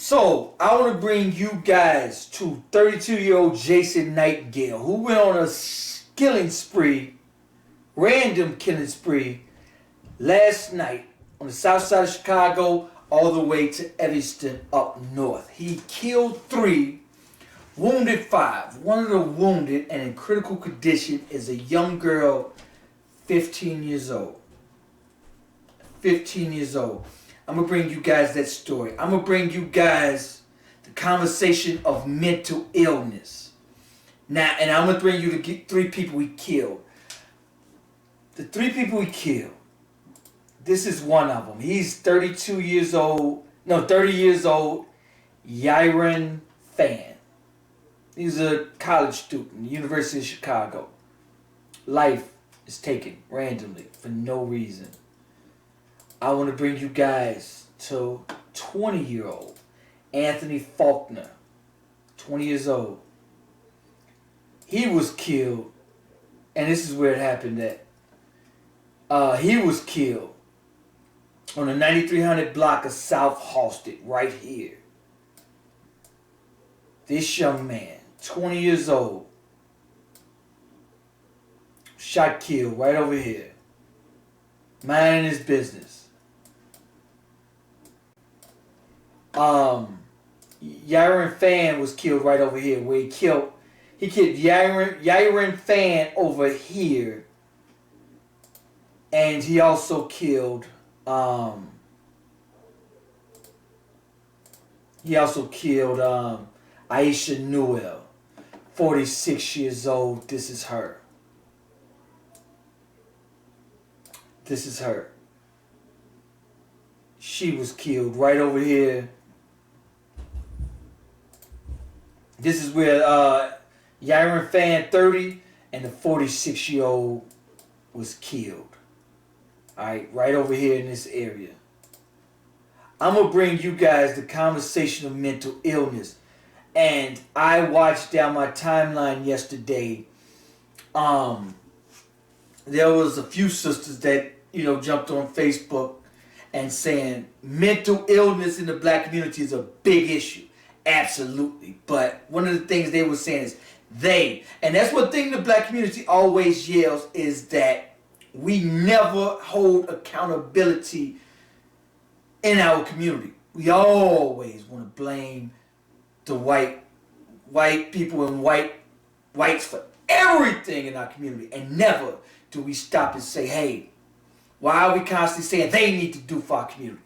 So, I want to bring you guys to 32-year-old Jason Nightingale, who went on a killing spree, random killing spree, last night on the south side of Chicago all the way to Evanston up north. He killed 3, wounded 5. One of the wounded and in critical condition is a young girl, 15 years old. 15 years old. I'm going to bring you guys that story. I'm going to bring you guys the conversation of mental illness. Now, and I'm going to bring you the 3 people he killed. The 3 people he killed. This is one of them. He's 32 years old. No, 30 years old. Yaron Fan. He's a college student, University of Chicago. Life is taken randomly for no reason. I want to bring you guys to 20-year-old Anthony Faulkner, 20 years old. He was killed, and this is where it happened at. He was killed on the 9300 block of South Halsted, right here. This young man, 20 years old, shot, killed right over here, minding his business. Yaron Fan was killed right over here, where he killed Yaron Fan over here, and he also killed Aisha Newell, 46 years old. This is her. This is her. She was killed right over here. This is where Yaron Fan 30 and the 46-year-old was killed. Alright, right over here in this area. I'm going to bring you guys the conversation of mental illness. And I watched down my timeline yesterday. There was a few sisters that, jumped on Facebook and saying mental illness in the black community is a big issue. Absolutely. But one of the things they were saying is and that's one thing the black community always yells, is that we never hold accountability in our community. We always want to blame the white people and whites for everything in our community, and never do we stop and say, hey, why are we constantly saying they need to do for our community?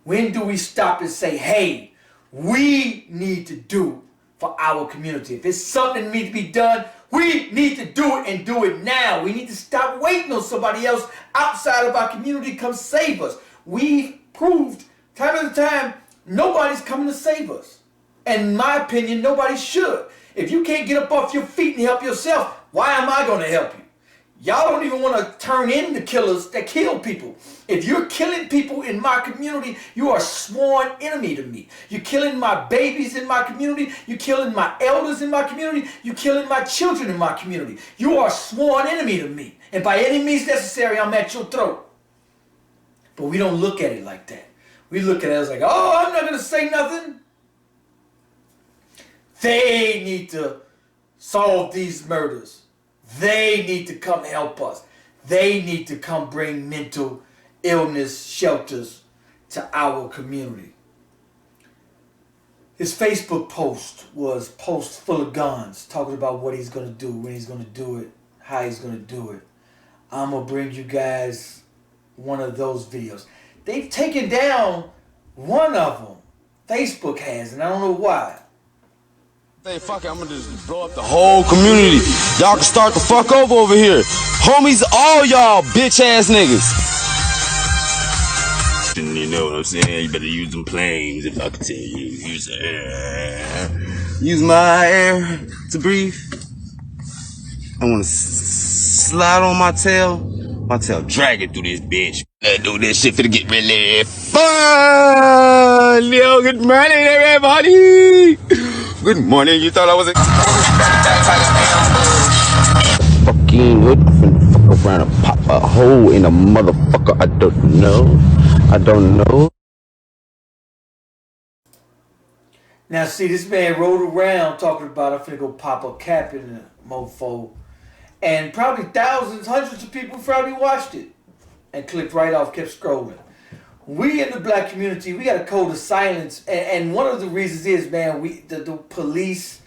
When do we stop and say, hey, we need to do for our community? If it's something that needs to be done, we need to do it, and do it now. We need to stop waiting on somebody else outside of our community to come save us. We've proved time after time nobody's coming to save us. And in my opinion, nobody should. If you can't get up off your feet and help yourself, why am I going to help you? Y'all don't even want to turn in the killers that kill people. If you're killing people in my community, you are a sworn enemy to me. You're killing my babies in my community. You're killing my elders in my community. You're killing my children in my community. You are a sworn enemy to me. And by any means necessary, I'm at your throat. But we don't look at it like that. We look at it as like, oh, I'm not going to say nothing. They need to solve these murders. They need to come help us. They need to come bring mental illness shelters to our community. His Facebook post was post full of guns, talking about what he's going to do, when he's going to do it, how he's going to do it. I'm going to bring you guys one of those videos. They've taken down one of them. Facebook has, and I don't know why. Hey, fuck it, I'm gonna just blow up the whole community. Y'all can start the fuck over here. Homies, all y'all bitch ass niggas. You know what I'm saying? You better use them planes if I can tell you. Use air. Use my air to breathe. I wanna slide on my tail drag it through this bitch. Let's do this shit finna get really fun. Yo, good morning, everybody. Good morning, you thought I was a fucking what? Fuck around and pop a hole in a motherfucker. I don't know. Now, see, this man rode around talking about, I'm finna go pop a cap in the mofo. And probably thousands, hundreds of people probably watched it and clicked right off, kept scrolling. We in the black community, we got a code of silence. And one of the reasons is, man, the police,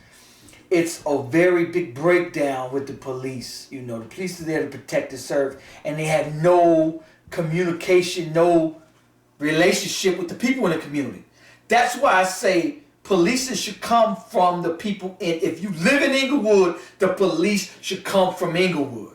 it's a very big breakdown with the police. You know, the police are there to protect and serve. And they have no communication, no relationship with the people in the community. That's why I say policing should come from the people if you live in Inglewood, the police should come from Inglewood.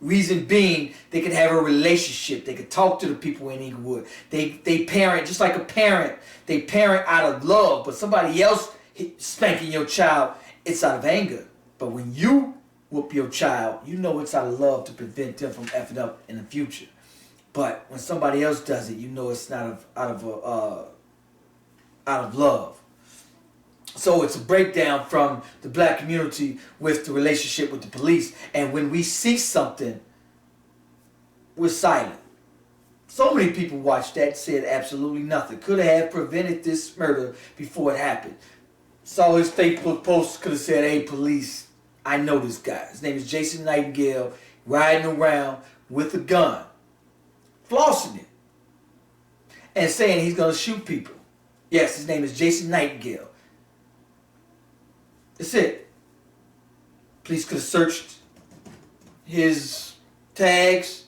Reason being, they can have a relationship. They can talk to the people in Inglewood. They parent, just like a parent, they parent out of love. But somebody else spanking your child, it's out of anger. But when you whoop your child, you know it's out of love to prevent them from effing up in the future. But when somebody else does it, you know it's not out of love. So it's a breakdown from the black community with the relationship with the police. And when we see something, we're silent. So many people watched that and said absolutely nothing. Could have prevented this murder before it happened. Saw his Facebook post, could have said, hey, police, I know this guy. His name is Jason Nightingale, riding around with a gun, flossing it, and saying he's going to shoot people. Yes, his name is Jason Nightingale. That's it. Police could have searched his tags,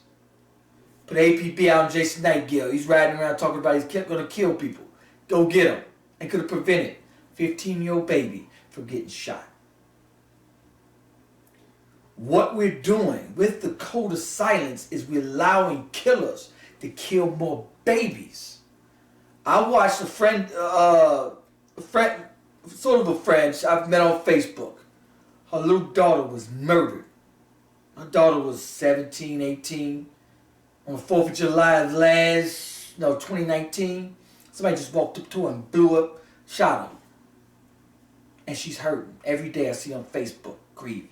put APB out on Jason Nightingale. He's riding around talking about he's going to kill people. Go get him. And could have prevented 15-year-old baby from getting shot. What we're doing with the code of silence is we're allowing killers to kill more babies. I watched a friend sort of a friend I've met on Facebook. Her little daughter was murdered. Her daughter was 17, 18. On the 4th of July of 2019, somebody just walked up to her and blew up, shot her. And she's hurting. Every day I see on Facebook, grieving.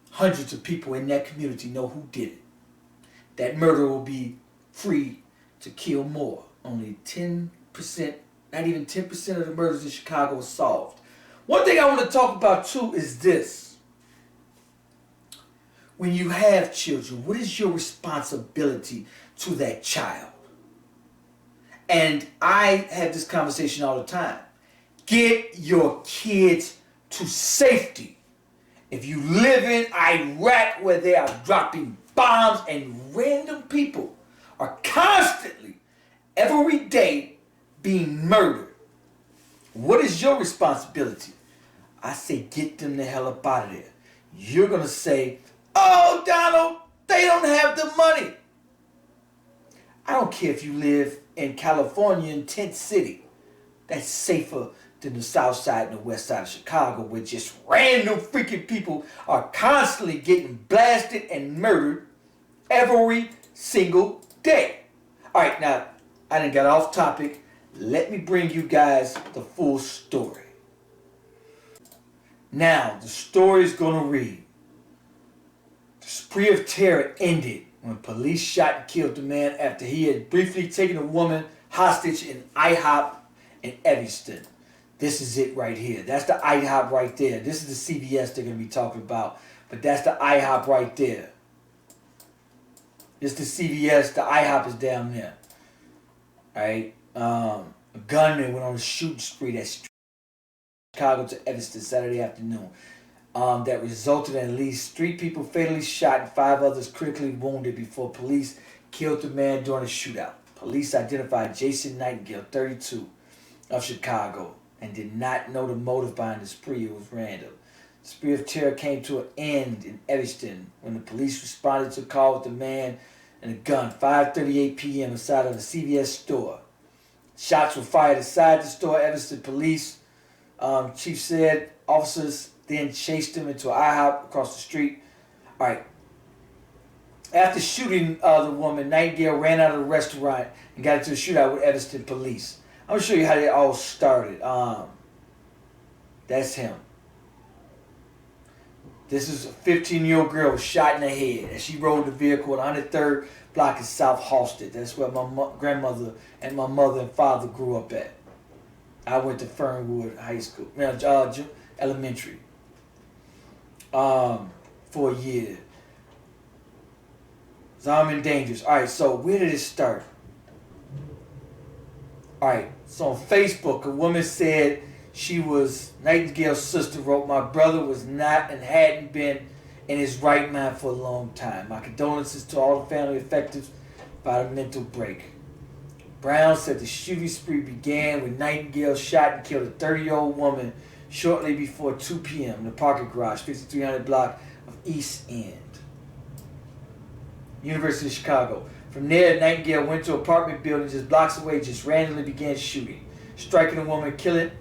Hundreds of people in that community know who did it. That murder will be free to kill more. Only 10%, not even 10% of the murders in Chicago are solved. One thing I want to talk about too is this. When you have children, what is your responsibility to that child? And I have this conversation all the time. Get your kids to safety. If you live in Iraq where they are dropping bombs and random people are constantly, every day, being murdered, what is your responsibility? I say get them the hell up out of there. You're going to say, oh, Donald, they don't have the money. I don't care if you live in California in Tent City. That's safer than the south side and the west side of Chicago, where just random freaking people are constantly getting blasted and murdered every single day. All right, now, I done got off topic. Let me bring you guys the full story. Now, the story is going to read. The spree of terror ended when police shot and killed the man after he had briefly taken a woman hostage in IHOP in Evanston. This is it right here. That's the IHOP right there. This is the CVS they're going to be talking about. But that's the IHOP right there. This is the CVS. The IHOP is down there. Alright. A gunman went on a shooting spree that's Chicago to Evanston Saturday afternoon. That resulted in at least 3 people fatally shot and 5 others critically wounded before police killed the man during a shootout. Police identified Jason Nightingale, 32, of Chicago, and did not know the motive behind the spree. It was random. The spree of terror came to an end in Evanston when the police responded to a call with a man and a gun, 5:38 p.m. inside of a CVS store. Shots were fired inside the store. Evanston police chief said officers then chased him into an IHOP across the street. All right. After shooting the woman, Nightingale ran out of the restaurant and got into a shootout with Evanston police. I'm going to show you how they all started. That's him. This is a 15-year-old girl shot in the head as she rode the vehicle at 103rd block in South Halsted. That's where my grandmother and my mother and father grew up at. I went to Fernwood High School, elementary, for a year. Zombie dangerous. All right, so where did it start? All right, so on Facebook, a woman said Nightingale's sister wrote, "My brother was not and hadn't been in his right mind for a long time. My condolences to all the family affected by the mental break." Brown said the shooting spree began when Nightingale shot and killed a 30-year-old woman shortly before 2 p.m. in the parking garage, 5300 block of East End, University of Chicago. From there, Nightingale went to an apartment building just blocks away, just randomly began shooting, striking a woman, killing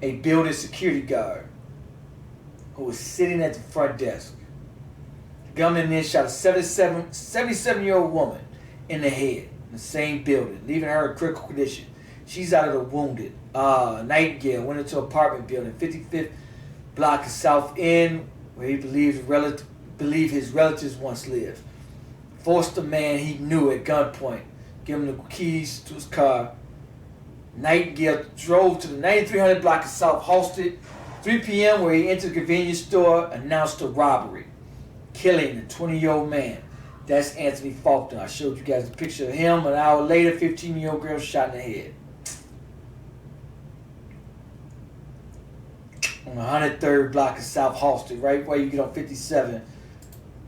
a building security guard who was sitting at the front desk. The gunman then shot a 77-year-old woman in the head in the same building, leaving her in critical condition. She's out of the wounded. Nightingale went into an apartment building, 55th block of South End, where he believed his relatives once lived. Forced the man he knew at gunpoint, gave him the keys to his car. Nightingale drove to the 9300 block of South Halsted, 3 p.m., where he entered a convenience store, announced a robbery, killing the 20-year-old man. That's Anthony Faulkner. I showed you guys a picture of him. An hour later, 15-year-old girl shot in the head. On the 103rd block of South Halsted, right where you get on 57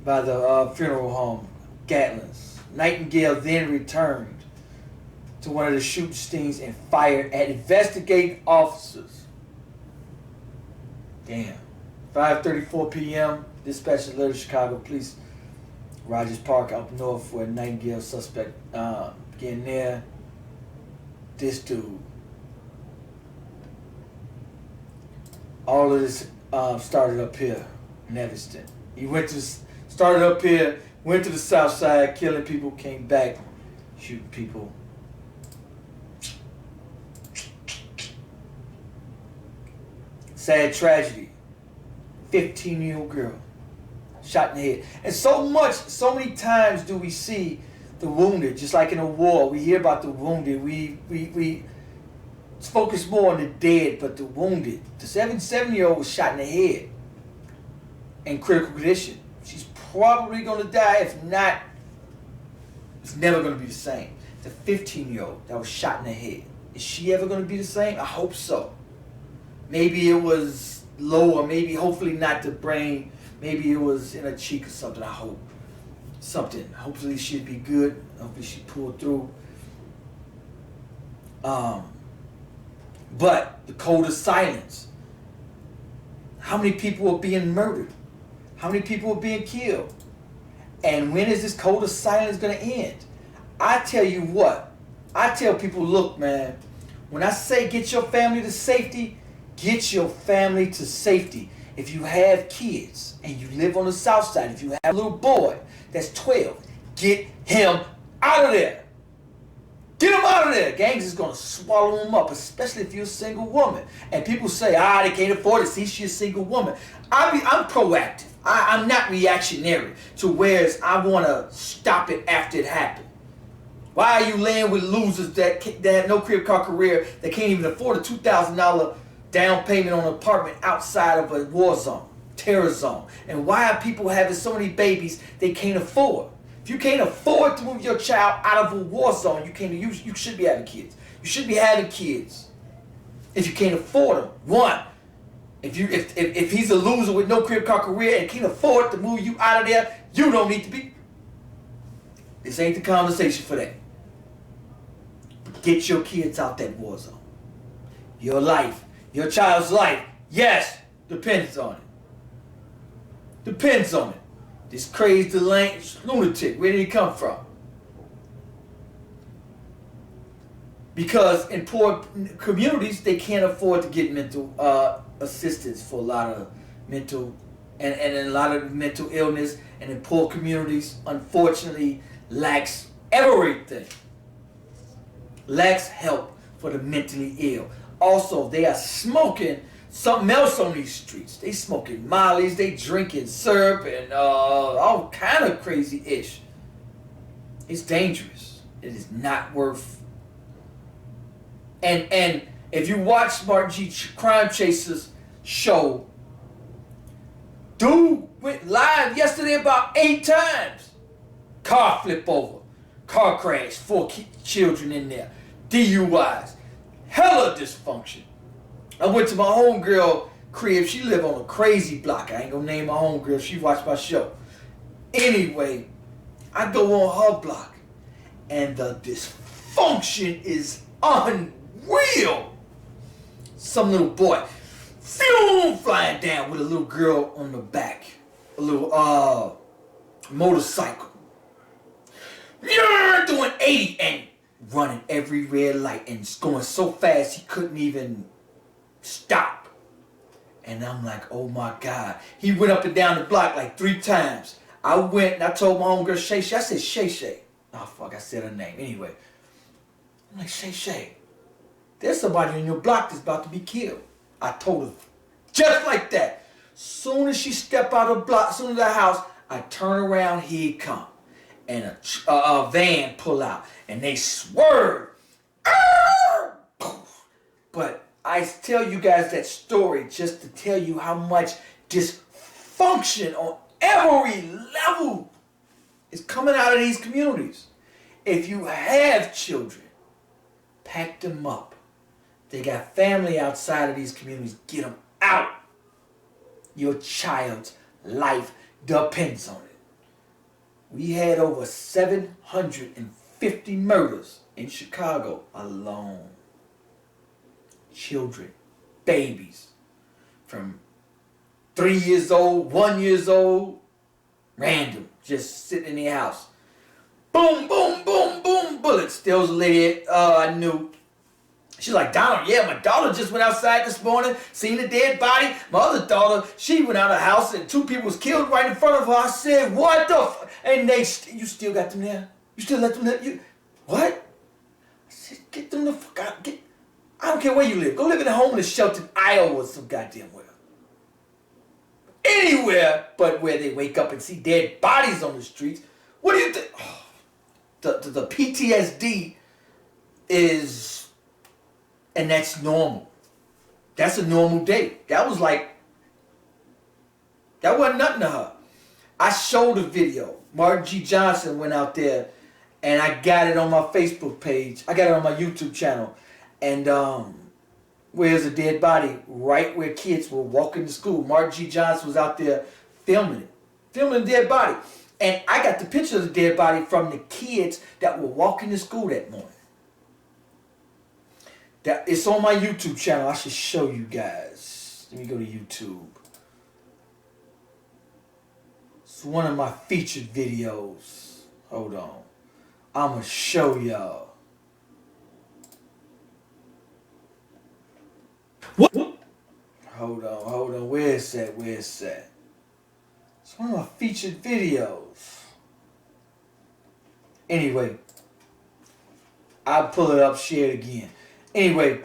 by the funeral home, Gatlin's. Nightingale then returned to one of the shooting scenes and fired at investigating officers. Damn. 5:34 p.m. Dispatch alerted Chicago police Rogers Park up north where Nightingale suspect getting there. This dude. All of this started up here in Evanston. He started up here, went to the south side, killing people, came back, shooting people. Sad tragedy. 15-year-old girl shot in the head. And so many times do we see the wounded, just like in a war. We hear about the wounded. We focus more on the dead, but the wounded. The 77-year-old was shot in the head in critical condition. She's probably going to die. If not, it's never going to be the same. The 15-year-old that was shot in the head, is she ever going to be the same? I hope so. Maybe it was lower, maybe hopefully not the brain, maybe it was in her cheek or something. I hope something. Hopefully she'd be good. Hopefully she pulled through. But the code of silence. How many people are being murdered? How many people are being killed? And when is this code of silence going to end? I tell you what. I tell people, look, man, when I say get your family to safety, get your family to safety. If you have kids and you live on the south side, if you have a little boy that's 12, get him out of there. Get him out of there. Gangs is going to swallow him up, especially if you're a single woman. And people say, they can't afford it. See, she's a single woman. I'm proactive. I'm not reactionary to whereas I want to stop it after it happened. Why are you laying with losers that have no crib car career, that can't even afford a $2,000 down payment on an apartment outside of a war zone, terror zone? And why are people having so many babies they can't afford? If you can't afford to move your child out of a war zone, you should be having kids. You should be having kids if you can't afford them. One, if he's a loser with no crib car career and can't afford to move you out of there, you don't need to be. This ain't the conversation for that. Get your kids out that war zone. Your life, your child's life, yes, depends on it. Depends on it. This crazed lunatic, where did he come from? Because in poor communities, they can't afford to get mental assistance for a lot of mental and a lot of mental illness. And in poor communities, unfortunately, lacks everything. Lacks help for the mentally ill. Also, they are smoking something else on these streets. They smoking mollies, they drinking syrup, and all kind of crazy ish. It's dangerous. It is not worth. And if you watch Martin G. Crime Chasers show, dude went live yesterday about 8 times. Car flip over, car crash, 4 children in there, DUIs, hella dysfunction. I went to my homegirl crib. She live on a crazy block. I ain't gonna name my homegirl. She watched my show. Anyway, I go on her block, and the dysfunction is unreal. Some little boy, flying down with a little girl on the back, a little motorcycle, doing 80 and running every red light and going so fast he couldn't even stop. And I'm like, oh my God. He went up and down the block like 3 times. I went and I told my homegirl Shay Shay. I said Shay Shay. Oh fuck, I said her name. Anyway, I'm like, Shay Shay, there's somebody in your block that's about to be killed. I told her just like that. Soon as she stepped out of the block, soon as the house, I turn around, here he come. And a van pull out and they swerve. But I tell you guys that story just to tell you how much dysfunction on every level is coming out of these communities. If you have children, pack them up. They got family outside of these communities. Get them out. Your child's life depends on it. We had over 750 murders in Chicago alone. Children, babies, from 3 years old, 1 year old, random, just sitting in their house. Boom, boom, boom, boom, bullets. There was a lady I knew. She's like, Donald, yeah, my daughter just went outside this morning, seen a dead body. My other daughter, she went out of the house and 2 people was killed right in front of her. I said, what the f-? And you still got them there? You still let them live? What? I said, get them the fuck out. I don't care where you live. Go live in a homeless shelter in Iowa or some goddamn well. Anywhere but where they wake up and see dead bodies on the streets. What do you think? Oh, the PTSD is, and that's normal. That's a normal day. That wasn't nothing to her. I showed a video. Martin G. Johnson went out there and I got it on my Facebook page. I got it on my YouTube channel. And where's a dead body right where kids were walking to school. Martin G. Johnson was out there filming the dead body. And I got the picture of the dead body from the kids that were walking to school that morning. It's on my YouTube channel. I should show you guys. Let me go to YouTube. It's one of my featured videos. Hold on. I'm going to show y'all. What? Hold on. Where is that? It's one of my featured videos. Anyway, I'll pull it up, share it again. Anyway,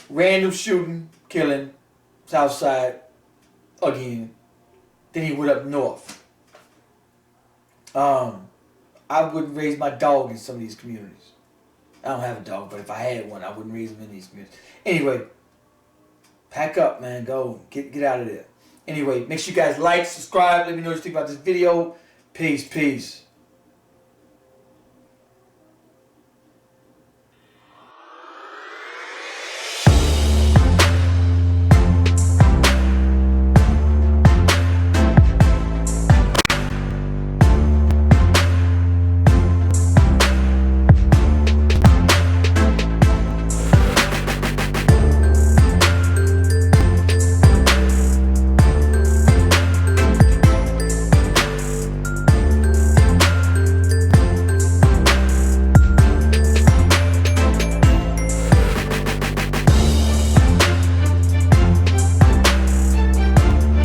random shooting, killing, Southside again. Then he went up north. I wouldn't raise my dog in some of these communities. I don't have a dog, but if I had one, I wouldn't raise him in these communities. Anyway, pack up, man. Go. Get out of there. Anyway, make sure you guys like, subscribe. Let me know what you think about this video. Peace.